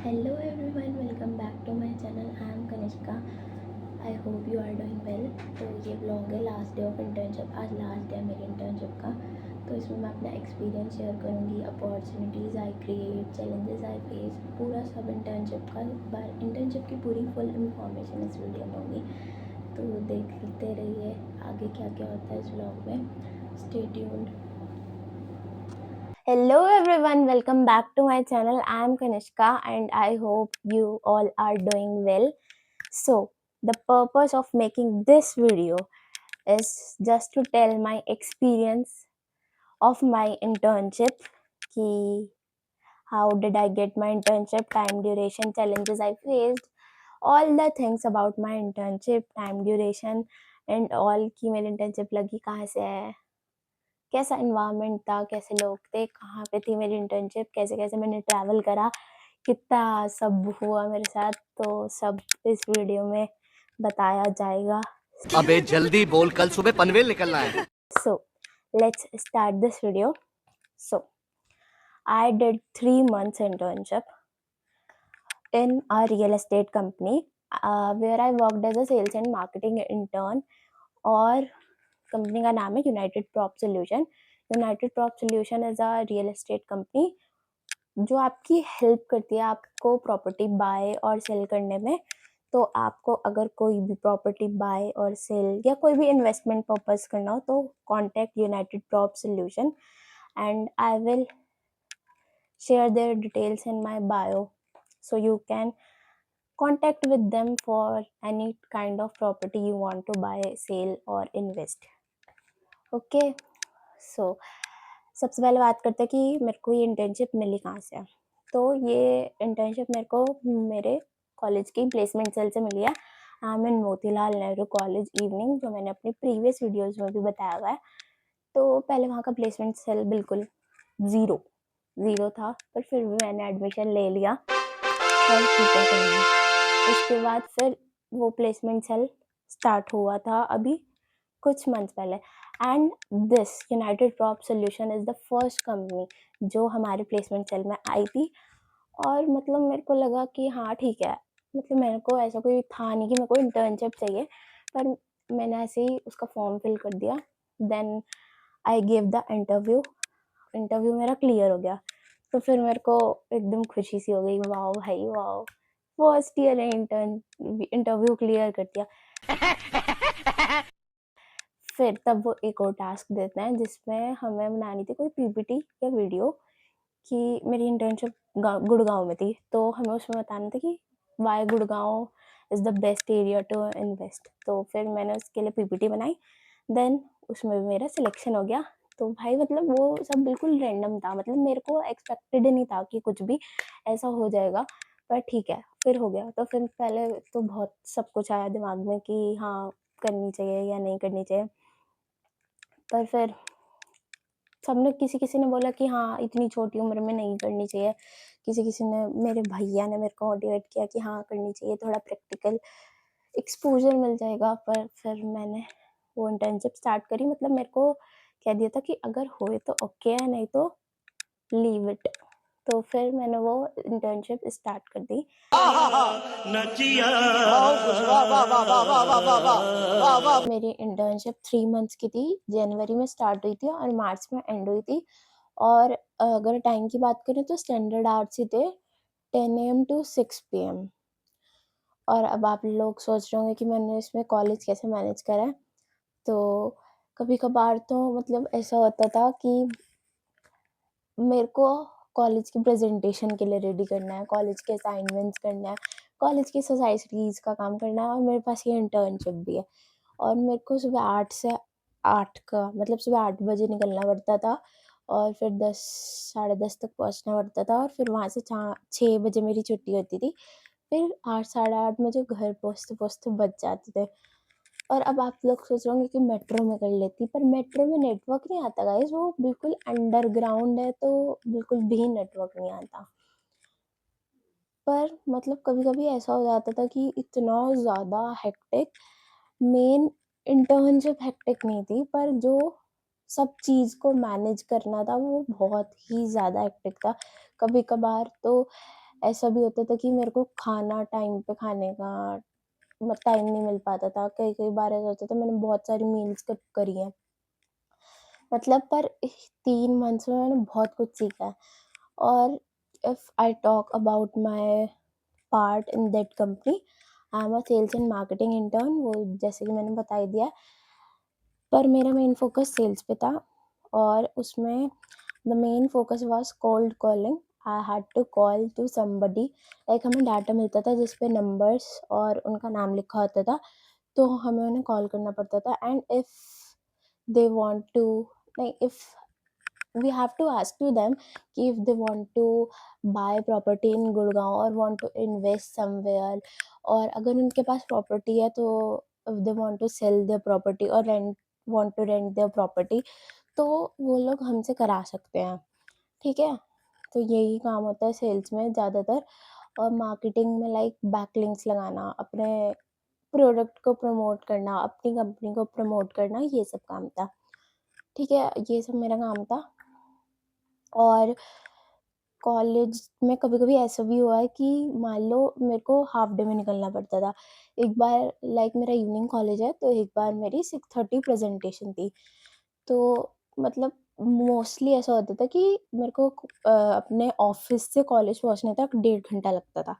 Hello everyone, welcome back to my channel. I am Kanishka. I hope you are doing well. तो ये blog है last day of internship. आज last day है मेरी internship का. तो इसमें मैं अपना एक्सपीरियंस शेयर करूँगी, opportunities I create, challenges I face, पूरा सब इंटर्नशिप का इंटर्नशिप की पूरी फुल इंफॉर्मेशन इस वीडियो में होगी. तो देखते रहिए आगे क्या क्या होता है इस ब्लॉग में. Stay tuned. Hello everyone, welcome back to my channel. I am Kanishka and I hope you all are doing well. So, the purpose of making this video is just to tell my experience of my internship. Ki how did I get my internship, time duration, challenges I faced, all the things about my internship, time duration and all. कि मेरी internship लगी कहाँ से है, कैसा environment था, कैसे लोग थे, कहाँ पे थी मेरी इंटर्नशिप, कैसे-कैसे मैंने ट्रैवल करा, कितना सब हुआ मेरे साथ, तो सब इस वीडियो में बताया जाएगा. अबे जल्दी बोल, कल सुबह पनवेल निकलना है. So, let's start this video. So, I did 3 months internship in a real estate company, where I worked as a sales and marketing intern. और कंपनी का नाम है United prop solution. United prop solution is a real estate company जो आपकी help करती है आपको property bye और सेल करने में. तो आपको अगर कोई भी प्रॉपर्टी बाय और सेल या कोई भी इन्वेस्टमेंट पर्पस करना हो तो contact United prop solution and I will share their details in my bio, so you can contact with them for any kind of property you want to buy, sell or invest. Okay. So सबसे पहले बात करते हैं कि मेरे को ये internship मिली कहाँ से. तो ये इंटर्नशिप मेरे को मेरे कॉलेज की प्लेसमेंट सेल से मिली है. I am in Motilal Nehru college evening, जो मैंने अपनी प्रीवियस वीडियोस में भी बताया हुआ है. तो पहले वहाँ का प्लेसमेंट सेल बिल्कुल ज़ीरो ज़ीरो था, पर फिर भी मैंने एडमिशन ले लिया और ठीक है कोई नहीं. उसके बाद फिर वो प्लेसमेंट सेल स्टार्ट हुआ था अभी कुछ मंथ्स पहले. And this United prop solution is the first company जो हमारे प्लेसमेंट सेल में आई थी. और मतलब मेरे को लगा कि हाँ ठीक है, मतलब मेरे को ऐसा कोई था नहीं कि मेरे को इंटर्नशिप चाहिए, पर मैंने ऐसे ही उसका फॉर्म फिल कर दिया. Then I give the interview. Interview मेरा क्लियर हो गया, तो फिर मेरे को एकदम खुशी सी हो गई. वाह भाई वाह, फर्स्ट ईयर इंटरव्यू क्लियर कर दिया. फिर तब वो एक और टास्क देते हैं जिसमें हमें बनानी थी कोई पीपीटी या वीडियो कि मेरी इंटर्नशिप गुड़गांव में थी, तो हमें उसमें बताना था कि why Gurgaon is the best area to invest. तो फिर मैंने उसके लिए पीपीटी बनाई. देन उसमें भी मेरा सिलेक्शन हो गया. तो भाई मतलब वो सब बिल्कुल रैंडम था, मतलब मेरे को एक्सपेक्टेड ही नहीं था कि कुछ भी ऐसा हो जाएगा, पर ठीक है फिर हो गया. तो फिर पहले तो बहुत सब कुछ आया दिमाग में कि हाँ करनी चाहिए या नहीं करनी चाहिए, पर फिर सबने किसी-किसी ने बोला कि हाँ, इतनी छोटी उम्र में नहीं करनी चाहिए. किसी-किसी ने, मेरे भैया ने मेरे को मोटिवेट किया कि हाँ, करनी चाहिए, थोड़ा प्रैक्टिकल एक्सपोज़र मिल जाएगा. पर फिर मैंने वो इंटर्नशिप स्टार्ट करी. मतलब मेरे को कह दिया था कि अगर होए तो ओके है, नहीं तो लीव इट. तो फिर मैंने वो इंटर्नशिप स्टार्ट कर दी. मेरी इंटर्नशिप 3 मंथ्स की थी. जनवरी में स्टार्ट हुई थी और मार्च में एंड हुई थी. और अगर टाइम की बात करें तो स्टैंडर्ड आवर्स ही थे, 10 AM टू 6 PM. और अब आप लोग सोच रहे होंगे कि मैंने इसमें कॉलेज कैसे मैनेज करा है. तो कभी-कभार तो मतलब ऐसा होता था कि मेरे को कॉलेज की प्रेज़ेंटेशन के लिए रेडी करना है, कॉलेज के असाइनमेंट्स करना है, कॉलेज की सोसाइटीज़ का काम करना है और मेरे पास ये इंटर्नशिप भी है. और मेरे को सुबह 8 से 8 का मतलब सुबह 8 बजे निकलना पड़ता था और फिर 10 साढ़े 10 तक पहुँचना पड़ता था और फिर वहाँ से 6 बजे मेरी छुट्टी होती थी. फिर 8 साढ़े 8 मुझे घर पहुँचते-पहुँचते बज जाते थे. और अब आप लोग सोच रहे होंगे कि मेट्रो में कर लेती, पर मेट्रो में नेटवर्क नहीं आता गाइस, वो बिल्कुल अंडरग्राउंड है तो बिल्कुल भी नेटवर्क नहीं आता. पर मतलब कभी-कभी ऐसा हो जाता था कि इतना ज़्यादा हेक्टिक, मेन इंटर्नशिप हेक्टिक नहीं थी, पर जो सब चीज़ को मैनेज करना था वो बहुत ही ज़्यादा हेक्टिक था. कभी-कभार तो ऐसा भी होता था कि मेरे को खाना टाइम पे खाने का टाइम नहीं मिल पाता था। कई-कई बार ऐसा होता था, मैंने बहुत सारी मील स्किप करी हैं। मतलब पर 3 मंथ्स में मैंने बहुत कुछ सीखा है। और if I talk about my part in that company, I am a sales and marketing intern, वो जैसे कि मैंने बता ही दिया है। पर मेरा मेन फ़ोकस सेल्स पे था और उसमें the main focus was cold calling. I had to call to somebody, like हमें डाटा मिलता था जिस पे नंबर्स और उनका नाम लिखा होता था, तो हमें उन्हें कॉल करना पड़ता था। And if they want to, नहीं, if we have to ask to them कि if they want to buy property in Gurgaon और want to invest somewhere, और अगर उनके पास प्रॉपर्टी है तो if they want to sell their property और want to rent their property, तो वो लोग हमसे करा सकते हैं। ठीक है, तो यही काम होता है सेल्स में ज़्यादातर। और मार्केटिंग में लाइक बैकलिंक्स लगाना, अपने प्रोडक्ट को प्रमोट करना, अपनी कंपनी को प्रमोट करना, ये सब काम था। ठीक है, ये सब मेरा काम था। और कॉलेज में कभी-कभी ऐसा भी हुआ है कि मान लो मेरे को हाल्फ डे में निकलना पड़ता था। एक बार लाइक मेरा इवनिंग कॉलेज है, तो एक बार मेरी 6:30 प्रेज़ेंटेशन थी। तो मतलब मोस्टली ऐसा होता था कि मेरे को अपने ऑफ़िस से कॉलेज पहुँचने तक 1.5 घंटा लगता था।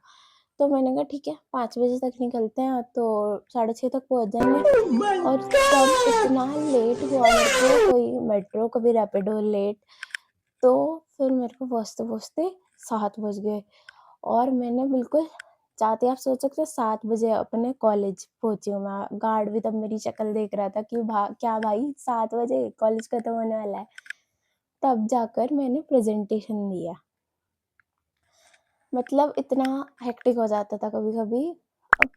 तो मैंने कहा ठीक है, 5 बजे तक निकलते हैं तो 6:30 तक पहुँच जाएँगे। और तब इतना लेट हुआ मेरे को, कोई मेट्रो कभी रैपिडो लेट, तो फिर मेरे को पहुँचते-पहुँचते 7 बज गए। और मैंने बिल्कुल जाते ही आप सोच सकते हो 7 बजे अपने कॉलेज पहुँची हूँ मैं। गार्ड भी तब मेरी शक्ल देख रहा था कि क्या भाई 7 बजे कॉलेज खत्म होने वाला है। तब जाकर मैंने प्रेज़ेंटेशन दिया। मतलब इतना हेक्टिक हो जाता था कभी-कभी, अब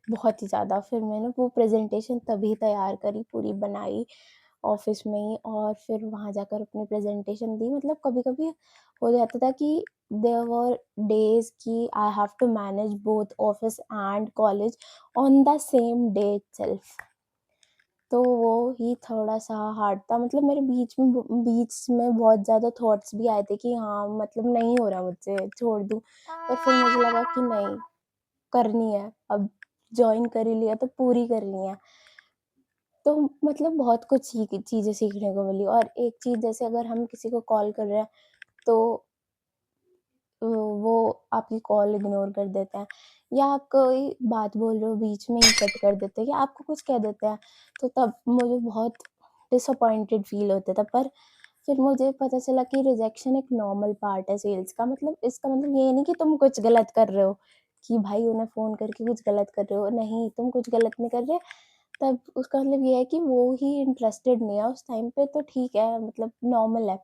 बहुत ही ज़्यादा। फिर मैंने वो प्रेज़ेंटेशन तभी तैयार करी, पूरी बनाई ऑफ़िस में ही, और फिर वहाँ जाकर अपनी प्रेज़ेंटेशन दी। मतलब कभी-कभी हो जाता था कि देयर वर डेज़ कि I have to manage both office and college on the same day itself. तो वो ही थोड़ा-सा हार्ड था। मतलब मेरे बीच में बहुत ज़्यादा थॉट्स भी आए थे कि हाँ, मतलब नहीं हो रहा मुझसे, छोड़ दूँ। पर फिर मुझे लगा कि नहीं, करनी है, अब जॉइन कर ही लिया तो पूरी करनी है। तो मतलब बहुत कुछ चीज़ें सीखने को मिली। और एक चीज़, जैसे अगर हम किसी को कॉल कर रहे हैं, तो वो आपकी कॉल इग्नोर कर देते हैं, या आप कोई बात बोल रहे हो बीच में ही कट कर देते हैं, या आपको कुछ कह देते हैं, तो तब मुझे बहुत डिसअपॉइंटेड फ़ील होता था। पर फिर मुझे पता चला कि रिजेक्शन एक नॉर्मल पार्ट है सेल्स का। मतलब इसका मतलब ये नहीं कि तुम कुछ गलत कर रहे हो, कि भाई उन्हें फ़ोन करके कुछ गलत कर रहे हो, नहीं, तुम कुछ गलत नहीं कर रहे। तब उसका मतलब ये है कि वो ही इंटरेस्टेड नहीं है उस टाइम पे, तो ठीक है, मतलब नॉर्मल है।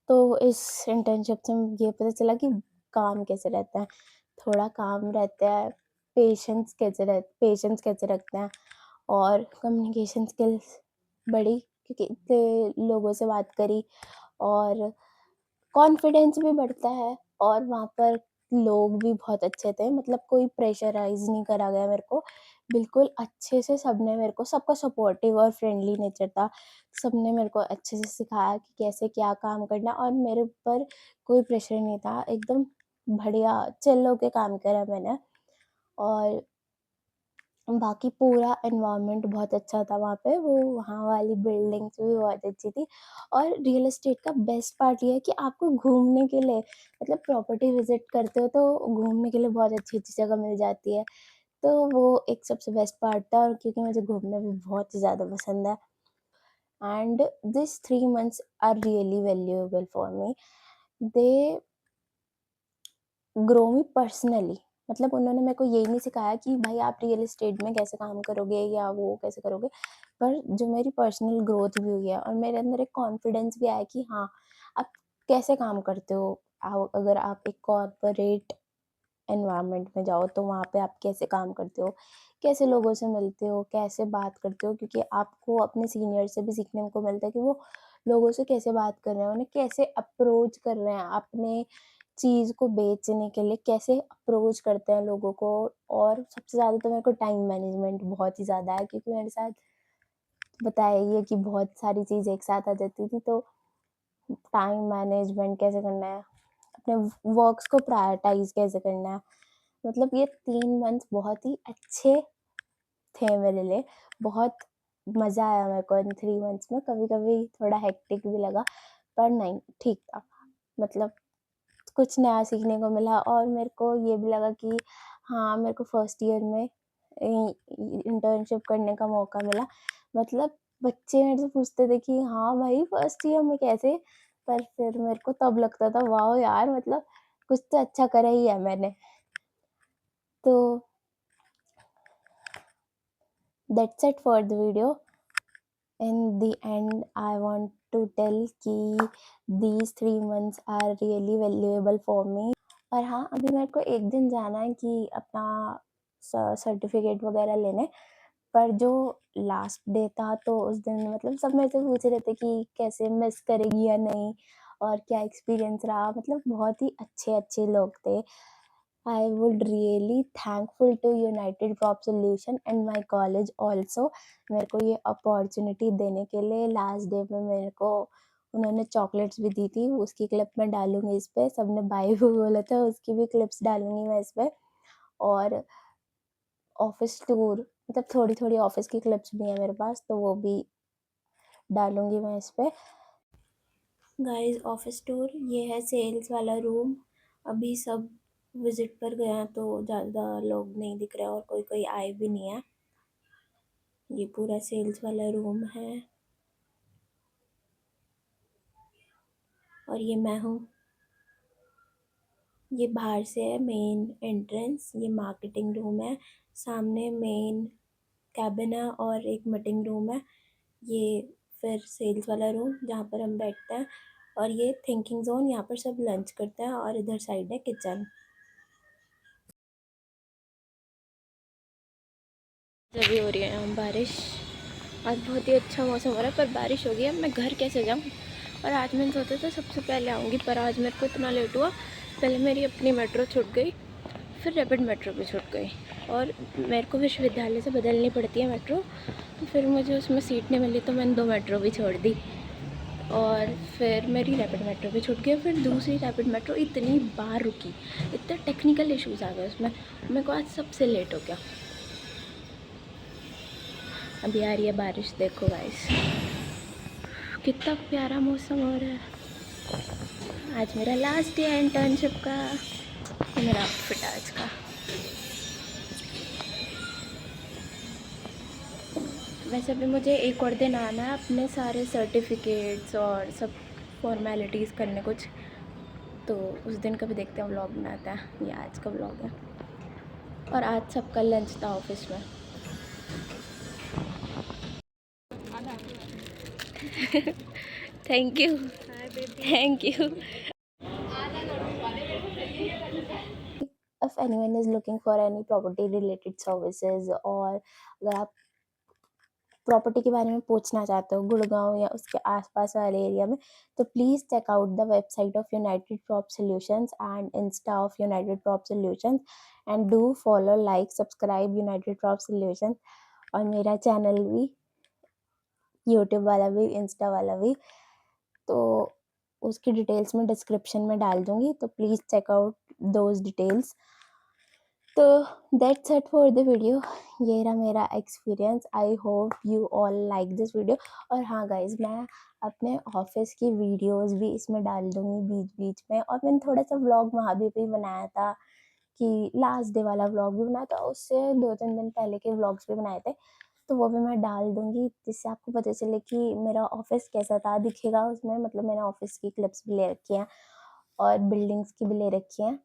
तो इस इंटर्नशिप से ये पता चला कि काम कैसे रहता है, थोड़ा काम रहता है, पेशेंस कैसे रखते हैं, और कम्युनिकेशन स्किल्स बढ़ी, क्योंकि इतने लोगों से बात करी, और कॉन्फिडेंस भी बढ़ता है। और वहाँ पर लोग भी बहुत अच्छे थे, मतलब कोई प्रेशराइज़ नहीं करा गया मेरे को। बिल्कुल अच्छे से सबने मेरे को, सबका सपोर्टिव और फ्रेंडली नेचर था। सबने मेरे को अच्छे से सिखाया कि कैसे क्या काम करना, और मेरे ऊपर कोई प्रेशर नहीं था। एकदम बढ़िया चिल होके काम करा मैंने। और बाकी पूरा एनवायरनमेंट बहुत अच्छा था वहाँ पे, वो वहाँ वाली बिल्डिंग्स भी बहुत अच्छी थी। और रियल एस्टेट का बेस्ट पार्ट ये है कि आपको घूमने के लिए, मतलब प्रॉपर्टी विज़िट करते हो तो घूमने के लिए बहुत अच्छी-अच्छी जगह मिल जाती है। तो वो एक सबसे बेस्ट पार्ट था, और क्योंकि मुझे घूमना भी बहुत ही ज़्यादा पसंद है। And this 3 months are really valuable for me. They grow me personally. मतलब उन्होंने मेरे को ये नहीं सिखाया कि भाई आप रियल एस्टेट में कैसे काम करोगे या वो कैसे करोगे, पर जो मेरी पर्सनल ग्रोथ भी हुई है, और मेरे अंदर एक कॉन्फिडेंस भी आया कि हाँ, आप कैसे काम करते हो। अगर आप एक कॉर्पोरेट एनवायरनमेंट में जाओ तो वहाँ पे आप कैसे काम करते हो, कैसे लोगों से मिलते हो, कैसे बात करते हो, क्योंकि आपको अपने सीनियर से भी सीखने को मिलता है कि वो लोगों से कैसे बात कर रहे हैं, उन्हें कैसे अप्रोच कर रहे हैं, अपने चीज़ को बेचने के लिए कैसे अप्रोच करते हैं लोगों को। और सबसे ज़्यादा तो मेरे को टाइम मैनेजमेंट बहुत ही ज़्यादा है, क्योंकि मेरे साथ बताया ही है कि बहुत सारी चीज़ें एक साथ आ जाती थी, तो टाइम मैनेजमेंट कैसे करना है, अपने वर्क्स को प्रायोरिटाइज कैसे करना है। मतलब ये 3 मंथ्स बहुत ही अच्छे थे मेरे लिए, बहुत मज़ा आया मेरे को इन 3 मंथ्स में। कभी-कभी थोड़ा हेक्टिक भी लगा, पर नहीं, ठीक था। मतलब कुछ नया सीखने को मिला और मेरे को ये भी लगा कि हाँ, मेरे को फर्स्ट ईयर में इंटर्नशिप करने का मौका मिला। मतलब बच्चे मेरे से पूछते थे कि हाँ भाई, फर्स्ट ईयर में कैसे? पर फिर मेरे को तब लगता था वाओ यार, मतलब कुछ तो अच्छा करा ही है मैंने। तो that's it for the video. In the end, I want to tell कि these 3 months are really valuable for me। और हाँ, अभी मेरे को एक दिन जाना है कि अपना सर्टिफिकेट वगैरह लेने, पर जो लास्ट डे था तो उस दिन मतलब सब मेरे से पूछ रहे थे कि कैसे मिस करेगी या नहीं और क्या एक्सपीरियंस रहा। मतलब बहुत ही अच्छे लोग थे। I would really thankful to United Crop Solution and my college also। मेरे को ये अपॉर्चुनिटी देने के लिए लास्ट डे में मेरे को उन्होंने चॉकलेट्स भी दी थी, उसकी क्लिप मैं डालूंगी इस पे। सबने बाय भी बोला था, उसकी भी क्लिप्स डालूंगी मैं इस पे। और ऑफिस टूर, मतलब थोड़ी थोड़ी ऑफिस की क्लिप्स भी हैं मेरे पास, तो वो भी डालूंगी मैं इस पे। गाइस, ऑफिस टूर ये है सेल्स वाला रूम। अभी सब विजिट पर गए हैं तो ज़्यादा लोग नहीं दिख रहे और कोई कोई आए भी नहीं है। ये पूरा सेल्स वाला रूम है और ये मैं हूँ। ये बाहर से है मेन एंट्रेंस, ये मार्केटिंग रूम है। सामने मेन कैबिन है और एक मीटिंग रूम है। ये फिर सेल्स वाला रूम जहाँ पर हम बैठते हैं, और ये थिंकिंग जोन, यहाँ पर सब लंच करते हैं, और इधर साइड है किचन। अभी हो रही है यहाँ बारिश। आज बहुत ही अच्छा मौसम हो रहा है, पर बारिश हो गई। अब मैं घर कैसे जाऊँ? और आज मैंने सोचा था सबसे पहले आऊँगी, पर आज मेरे को इतना लेट हुआ। पहले मेरी अपनी मेट्रो छूट गई, फिर रैपिड मेट्रो भी छूट गई, और मेरे को विश्वविद्यालय से बदलनी पड़ती है मेट्रो। तो फिर मुझे उसमें सीट नहीं मिली, तो मैंने 2 मेट्रो भी छोड़ दी, और फिर मेरी रैपिड मेट्रो भी छूट गई। फिर दूसरी रैपिड मेट्रो इतनी बार रुकी, इतने टेक्निकल इश्यूज़ आ गए उसमें, मेरे को आज सबसे लेट हो गया। अभी आ रही है बारिश, देखो गाइस कितना प्यारा मौसम हो रहा है। आज मेरा लास्ट डे है इंटर्नशिप का। मेरा आउटफिट आज का। वैसे भी मुझे एक और दिन आना है अपने सारे सर्टिफिकेट्स और सब फॉर्मेलिटीज़ करने कुछ, तो उस दिन का भी देखते हैं व्लॉग बनाता है। ये आज का व्लॉग है, और आज सबका लंच था ऑफिस में। Thank you, thank you. If anyone is looking for any property related services, और अगर आप प्रॉपर्टी के बारे में पूछना चाहते हो गुड़गांव या उसके आसपास वाले एरिया में, तो please check out the website of United Crop Solutions and Insta of United Crop Solutions, and do follow, like, subscribe United Crop Solutions. और मेरा चैनल भी, यूट्यूब वाला भी, इंस्टा वाला भी, तो उसकी डिटेल्स मैं डिस्क्रिप्शन में डाल दूँगी, तो please check out those details. तो that's it for the video. ये रहा मेरा experience. I hope you all like this video. और हाँ गाइज, मैं अपने ऑफिस की वीडियोस भी इसमें डाल दूँगी बीच बीच में, और मैंने थोड़ा सा व्लॉग वहाँ भी बनाया था, कि लास्ट डे वाला व्लॉग भी बनाया था, उससे 2-3 दिन पहले के व्लॉग्स भी बनाए थे, तो वो भी मैं डाल दूँगी, जिससे आपको पता चले कि मेरा ऑफिस कैसा था। दिखेगा उसमें, मतलब मैंने ऑफिस की क्लिप्स भी ले रखी हैं और बिल्डिंग्स की भी ले रखी हैं,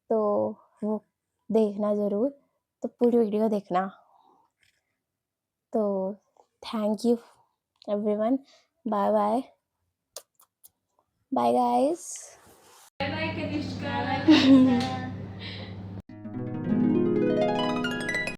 तो वो देखना ज़रूर। तो पूरी वीडियो देखना। तो thank you everyone. Bye bye. Bye guys. Bye bye Kanishka.